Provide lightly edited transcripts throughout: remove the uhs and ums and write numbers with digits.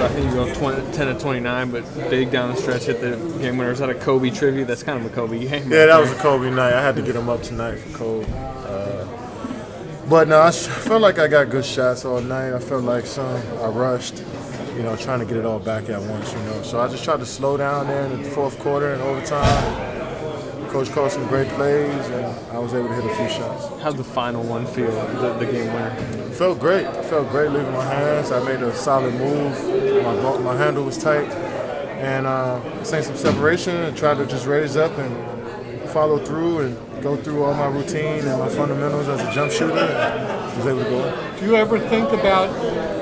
I think you go 10 to 29, but big down the stretch, hit the game winner. Is that a Kobe tribute? That's kind of a Kobe game. Yeah, that was a Kobe night. I had to get him up tonight for Kobe. But no, I felt like I got good shots all night. I felt like I rushed, trying to get it all back at once, So I just tried to slow down there in the fourth quarter and overtime. Coach called some great plays, and I was able to hit a few shots. How'd the final one feel, the game winner? It felt great. It felt great leaving my hands. I made a solid move. My handle was tight. And seen some separation and tried to just raise up and follow through and go through all my routine and my fundamentals as a jump shooter. And was able to go. Do you ever think about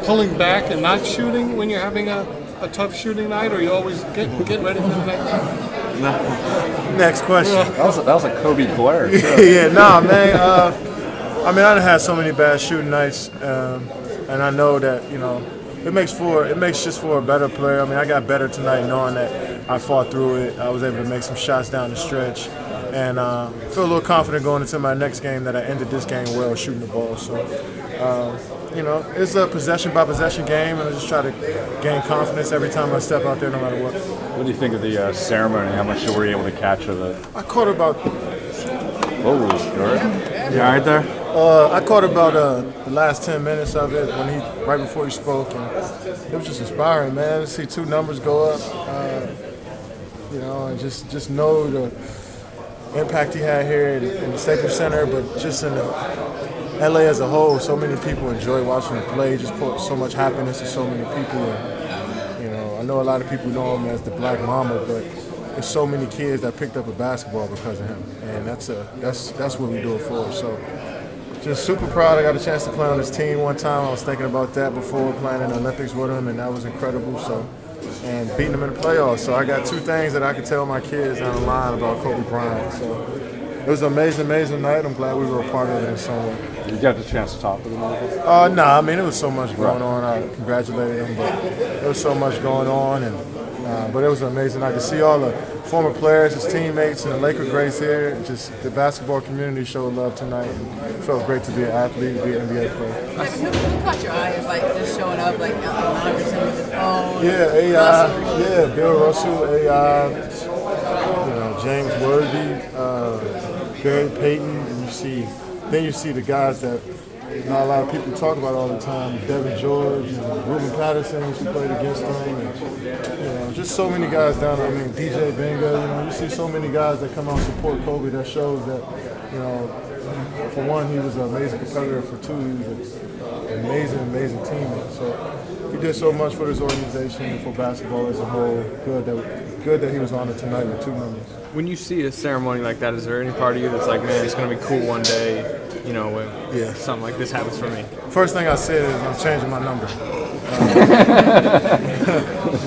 pulling back and not shooting when you're having a tough shooting night, or you always get ready for the next night? No. Next question. That was a Kobe glare. Yeah, nah, man. I done had so many bad shooting nights, and I know that it makes just for a better player. I got better tonight knowing that I fought through it. I was able to make some shots down the stretch, and feel a little confident going into my next game that I ended this game well shooting the ball. So. It's a possession-by-possession game, and I just try to gain confidence every time I step out there, no matter what. What do you think of the ceremony? How much were you able to catch of it? I caught about. Oh, Durant. You all right there? I caught about the last 10 minutes of it right before he spoke, and it was just inspiring, man. To see two numbers go up, and just know the impact he had here in the Staples Center, but just in the LA as a whole. So many people enjoy watching him play. Just put so much happiness to so many people. And, I know a lot of people know him as the Black Mamba, but there's so many kids that picked up a basketball because of him, and that's what we do it for. So, just super proud. I got a chance to play on his team one time. I was thinking about that before playing in the Olympics with him, and that was incredible. So, and beating him in the playoffs. So I got two things that I could tell my kids down the line about Kobe Bryant. So. It was an amazing, amazing night. I'm glad we were a part of it in some way. You got the chance to talk with him a little bit? No, it was so much going on. I congratulated him, but there was so much going on, but it was an amazing night to see all the former players, his teammates, and the Laker greats here. Just the basketball community showed love tonight. It felt great to be an athlete, be an NBA player. Who caught your eye? Just showing up, 9% with his phone. Yeah, AI. Yeah, Bill Russell, AI. James Worthy. Barry Payton, and then you see the guys that not a lot of people talk about all the time, Devin George, and Ruben Patterson, who played against him, and just so many guys down there. DJ Benga, you see so many guys that come out and support Kobe. That shows that, for one, he was an amazing competitor. For two, he was an amazing, amazing teammate. So he did so much for this organization and for basketball as a whole. Good that he was honored tonight with two numbers. When you see a ceremony like that, is there any part of you that's like, man, it's going to be cool one day, when something like this happens for me? First thing I said is I'm changing my number.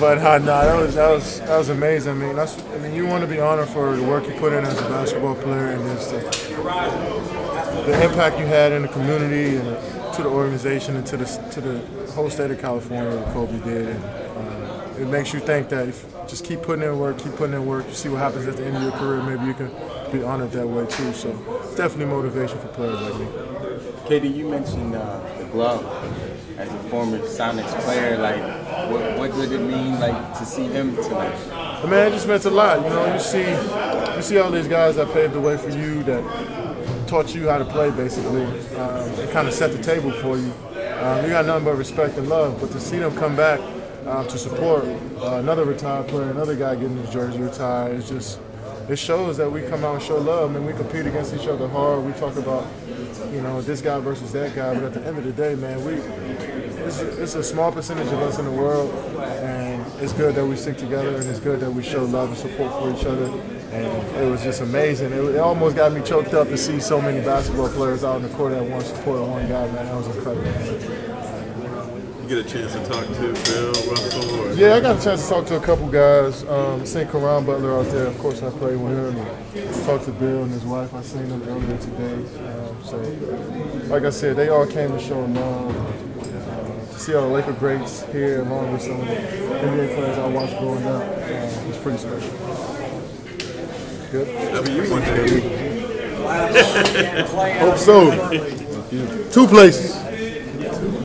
But that was amazing. You want to be honored for the work you put in as a basketball player and just the impact you had in the community and to the organization and to the whole state of California what Kobe did. And, it makes you think that if you just keep putting in work, you see what happens at the end of your career, maybe you can be honored that way too. So it's definitely motivation for players like me. KD, you mentioned the glove as a former Sonics player. What did it mean to see him tonight? It just meant a lot. You see all these guys that paved the way for you, that taught you how to play basically, and kind of set the table for you. You got nothing but respect and love, but to see them come back to support another retired player, another guy getting his jersey retired, it shows that we come out and show love. We compete against each other hard. We talk about, this guy versus that guy, but at the end of the day, man, it's a small percentage of us in the world, and it's good that we stick together, and it's good that we show love and support for each other. And it was just amazing. It almost got me choked up to see so many basketball players out in the court at once supporting one guy, man. That was incredible. Get a chance to talk to Bill Russell? Yeah, I got a chance to talk to a couple guys. Seen Karan Butler out there. Of course, I played with him. And talked to Bill and his wife. I seen them earlier today. Like I said, they all came to show love. To see all the Laker greats here, along with some of the NBA players I watched growing up, was pretty special. Good. W one day. Hope so. 2 places.